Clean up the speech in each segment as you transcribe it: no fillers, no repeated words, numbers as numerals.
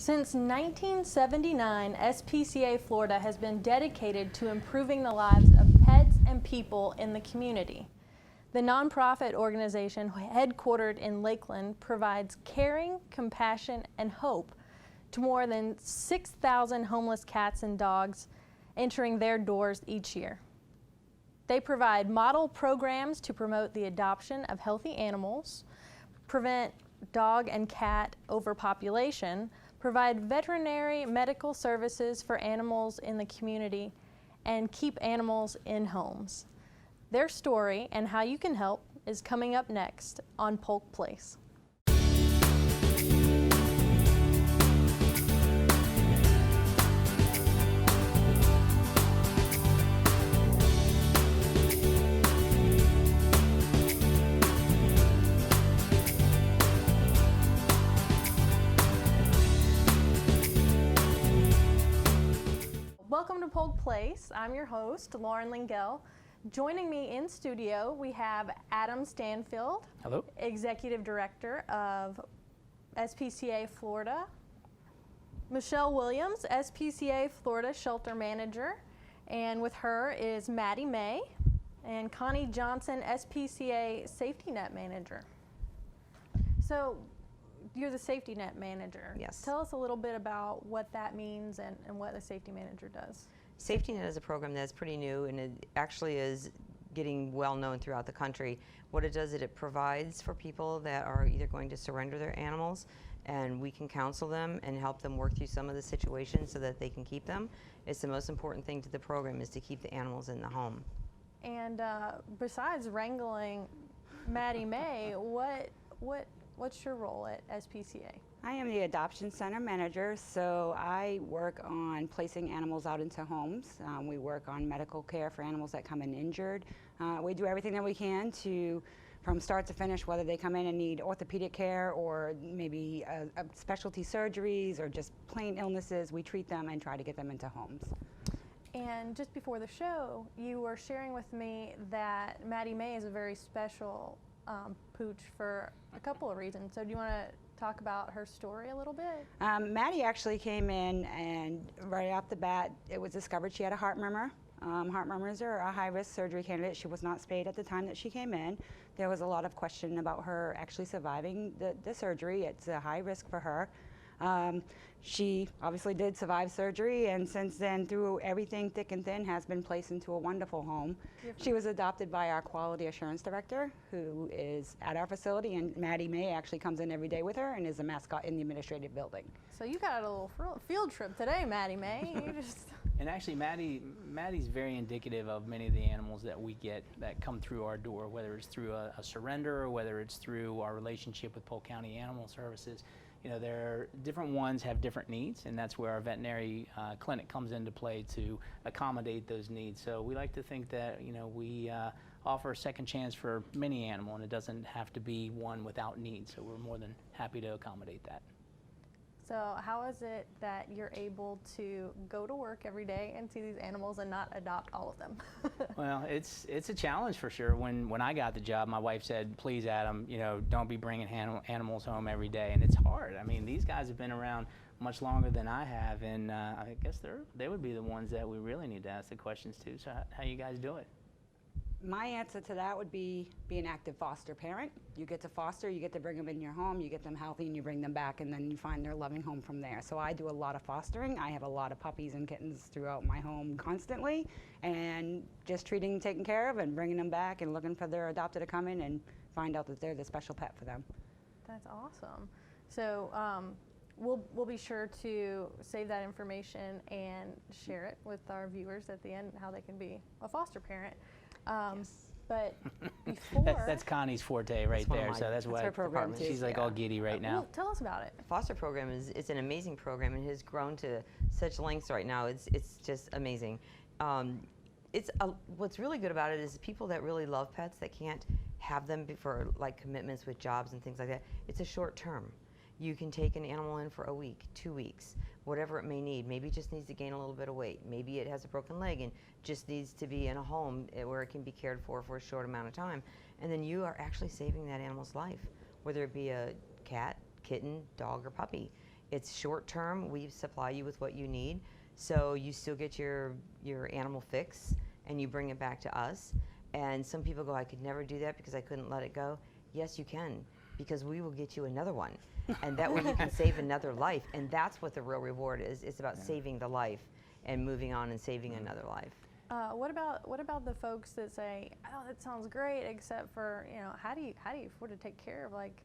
Since 1979, SPCA Florida has been dedicated to improving the lives of pets and people in the community. The nonprofit organization, headquartered in Lakeland, provides caring, compassion, and hope to more than 6,000 homeless cats and dogs entering their doors each year. They provide model programs to promote the adoption of healthy animals, prevent dog and cat overpopulation, provide veterinary medical services for animals in the community, and keep animals in homes. Their story and how you can help is coming up next on Polk Place. Welcome to Polk Place. I'm your host, Lauren Lingell. Joining me in studio, we have Adam Stanfield. Hello. Executive Director of SPCA Florida. Michelle Williams, SPCA Florida Shelter Manager. And with her is Maddie May and Connie Johnson, SPCA Safety Net Manager. So, you're the Safety Net Manager. Yes. Tell us a little bit about what that means and what the Safety Manager does. Safety Net is a program that's pretty new, and it actually is getting well known throughout the country. What it does is it provides for people that are either going to surrender their animals, and we can counsel them and help them work through some of the situations so that they can keep them. It's the most important thing to the program is to keep the animals in the home. And besides wrangling Maddie May, what's your role at SPCA? I am the Adoption Center Manager, so I work on placing animals out into homes. We work on medical care for animals that come in injured. We do everything that we can to, from start to finish, whether they come in and need orthopedic care or maybe specialty surgeries or just plain illnesses, we treat them and try to get them into homes. And just before the show, you were sharing with me that Maddie May is a very special pooch for a couple of reasons. So do you want to talk about her story a little bit? Maddie actually came in, and right off the bat, it was discovered she had a heart murmur. Heart murmurs are a high-risk surgery candidate. She was not spayed at the time that she came in. There was a lot of question about her actually surviving the surgery. It's a high risk for her. She obviously did survive surgery, and since then, through everything thick and thin, has been placed into a wonderful home. She was adopted by our quality assurance director, who is at our facility, and Maddie May actually comes in every day with her and is a mascot in the administrative building. So you got a little field trip today, Maddie May. You just And actually, Maddie's very indicative of many of the animals that we get that come through our door, whether it's through a surrender or whether it's through our relationship with Polk County Animal Services. You know, different ones have different needs, and that's where our veterinary clinic comes into play to accommodate those needs. So we like to think that, you know, we offer a second chance for many animal, and it doesn't have to be one without needs. So we're more than happy to accommodate that. So how is it that you're able to go to work every day and see these animals and not adopt all of them? Well, it's a challenge for sure. When I got the job, my wife said, "Please, Adam, you know, don't be bringing animals home every day." And it's hard. I mean, these guys have been around much longer than I have, and I guess they would be the ones that we really need to ask the questions to. So how you guys do it? My answer to that would be an active foster parent. You get to foster, you get to bring them in your home, you get them healthy, and you bring them back, and then you find their loving home from there. So I do a lot of fostering. I have a lot of puppies and kittens throughout my home constantly, and just treating, taking care of, and bringing them back, and looking for their adopted to come in and find out that they're the special pet for them. That's awesome. So we'll be sure to save that information and share it with our viewers at the end, how they can be a foster parent. Yes. But before that's Connie's forte right there. So that's what her program too. She's like all giddy right now. Well, tell us about it. Foster program it's an amazing program and has grown to such lengths right now. It's just amazing. What's really good about it is people that really love pets that can't have them for like commitments with jobs and things like that. It's a short term. You can take an animal in for a week, 2 weeks, whatever it may need. Maybe it just needs to gain a little bit of weight. Maybe it has a broken leg and just needs to be in a home where it can be cared for a short amount of time. And then you are actually saving that animal's life, whether it be a cat, kitten, dog, or puppy. It's short term. We supply you with what you need, so you still get your animal fix, and you bring it back to us. And some people go, I could never do that because I couldn't let it go. Yes, you can, because we will get you another one. And that way you can save another life. And that's what the real reward is. It's about saving the life and moving on and saving another life. What about the folks that say, oh, that sounds great, except for, how do you afford to take care of, like,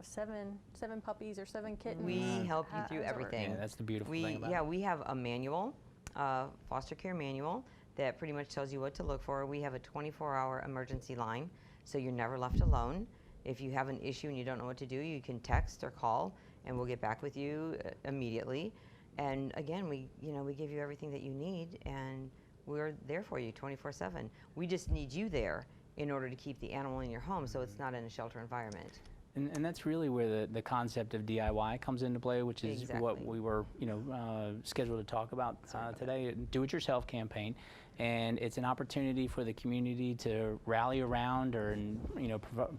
seven puppies or 7 kittens? We help you through How does that work? everything. Yeah, that's the beautiful thing about it. Yeah, we have a manual, foster care manual, that pretty much tells you what to look for. We have a 24-hour emergency line, so you're never left alone. If you have an issue and you don't know what to do, you can text or call, and we'll get back with you immediately. And again, we give you everything that you need, and we're there for you 24/7. We just need you there in order to keep the animal in your home, so it's not in a shelter environment. And that's really where the concept of DIY comes into play, which is what we were, scheduled to talk about today. Do-it-yourself campaign, and it's an opportunity for the community to rally around or,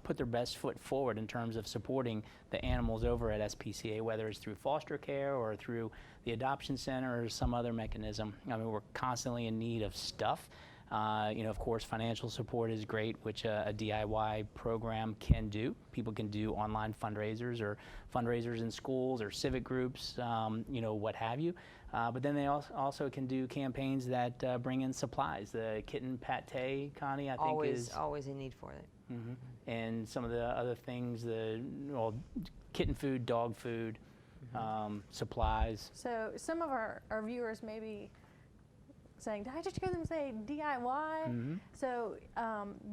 put their best foot forward in terms of supporting the animals over at SPCA, whether it's through foster care or through the adoption center or some other mechanism. I mean, we're constantly in need of stuff. Of course, financial support is great, which a DIY program can do. People can do online fundraisers or fundraisers in schools or civic groups, what have you. But then they also can do campaigns that bring in supplies. The kitten pate, Connie, I think is always in need for it. Mm-hmm. And some of the other things, kitten food, dog food, supplies. So some of our viewers may be saying, did I just hear them say DIY? Mm-hmm. So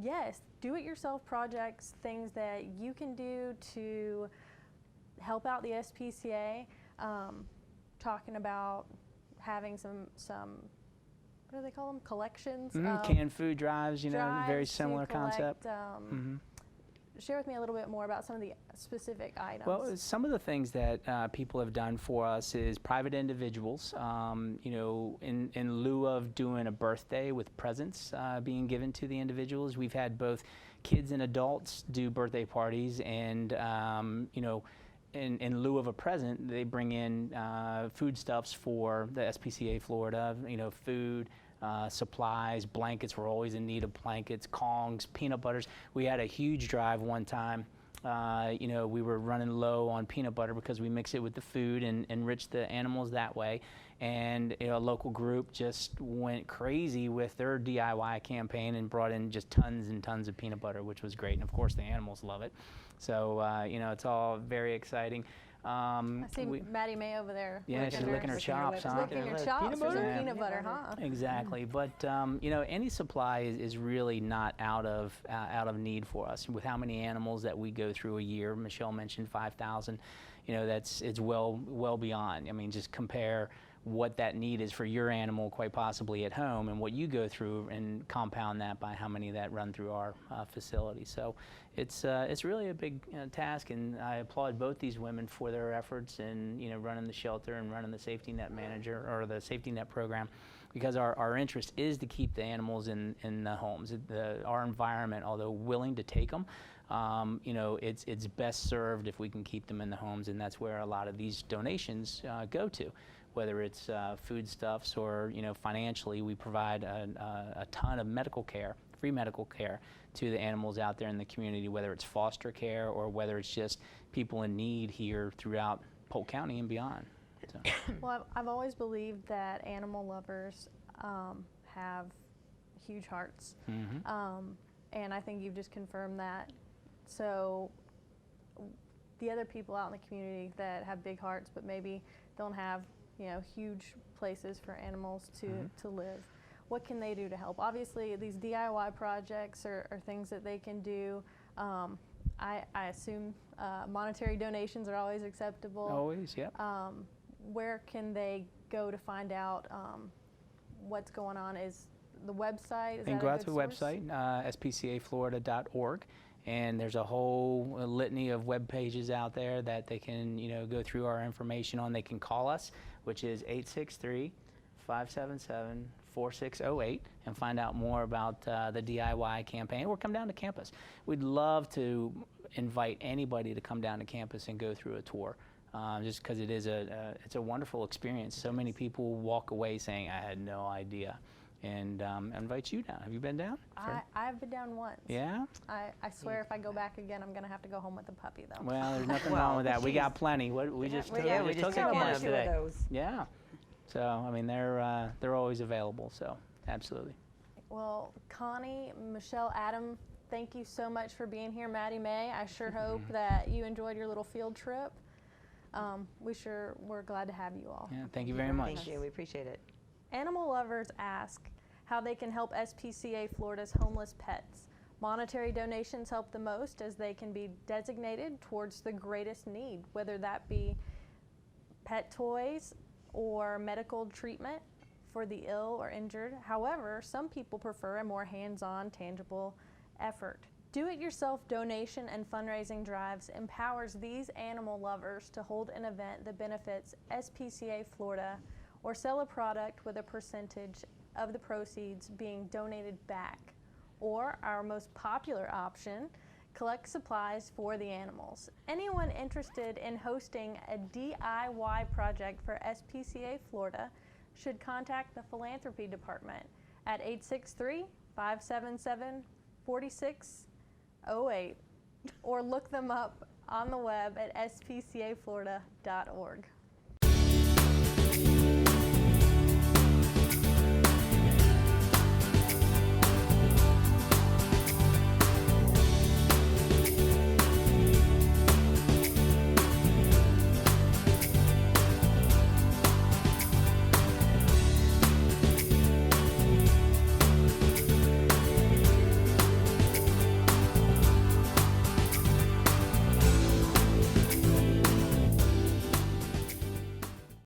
yes, do-it-yourself projects, things that you can do to help out the SPCA, talking about having some what do they call them, collections? Canned food drives, drives very to similar collect, concept. Share with me a little bit more about some of the specific items. Well, some of the things that people have done for us is private individuals, in lieu of doing a birthday with presents being given to the individuals. We've had both kids and adults do birthday parties, and, in lieu of a present, they bring in foodstuffs for the SPCA Florida, food, supplies, blankets. We're always in need of blankets, Kongs, peanut butters. We had a huge drive one time. We were running low on peanut butter because we mix it with the food and enrich the animals that way. And a local group just went crazy with their DIY campaign and brought in just tons and tons of peanut butter, which was great. And of course, the animals love it. So, it's all very exciting. I see Maddie May over there. Yeah, she's licking her chops, huh? Licking your chops for some peanut butter, huh? Exactly, but any supply is really not out of need for us. With how many animals that we go through a year, Michelle mentioned 5,000. It's well beyond. I mean, just compare what that need is for your animal, quite possibly at home, and what you go through, and compound that by how many that run through our facility. So it's really a big task, and I applaud both these women for their efforts in running the shelter and running the safety net manager or the safety net program, because our interest is to keep the animals in the homes. Our environment, although willing to take them, it's best served if we can keep them in the homes, and that's where a lot of these donations go to. Whether it's foodstuffs or financially, we provide a ton of medical care, free medical care, to the animals out there in the community, whether it's foster care or whether it's just people in need here throughout Polk County and beyond. So. Well, I've always believed that animal lovers have huge hearts, and I think you've just confirmed that. So the other people out in the community that have big hearts but maybe don't have huge places for animals to live, what can they do to help? Obviously, these DIY projects are things that they can do. I assume monetary donations are always acceptable. Always, yep. Where can they go to find out what's going on? Is the website? They can go out to the website, spcaflorida.org. And there's a whole litany of web pages out there that they can, go through our information on. They can call us, which is 863-577-4608, and find out more about the DIY campaign, or come down to campus. We'd love to invite anybody to come down to campus and go through a tour. just because it is it's a wonderful experience. So many people walk away saying, I had no idea. And I invite you down. Have you been down? I've been down once. Yeah? I swear if I go back again, I'm going to have to go home with a puppy, though. Well, there's nothing wrong with that. We got plenty. We just took we just took took one one or up two today. those. Yeah. So, I mean, they're always available, so absolutely. Well, Connie, Michelle, Adam, thank you so much for being here. Maddie May, I sure hope that you enjoyed your little field trip. We're glad to have you all. Yeah, thank you very much. Thank you. We appreciate it. Animal lovers ask how they can help SPCA Florida's homeless pets. Monetary donations help the most as they can be designated towards the greatest need, whether that be pet toys or medical treatment for the ill or injured. However, some people prefer a more hands-on, tangible effort. Do-it-yourself donation and fundraising drives empowers these animal lovers to hold an event that benefits SPCA Florida or sell a product with a percentage of the proceeds being donated back. Or our most popular option, collect supplies for the animals. Anyone interested in hosting a DIY project for SPCA Florida should contact the Philanthropy Department at 863-577-4608 or look them up on the web at spcaflorida.org.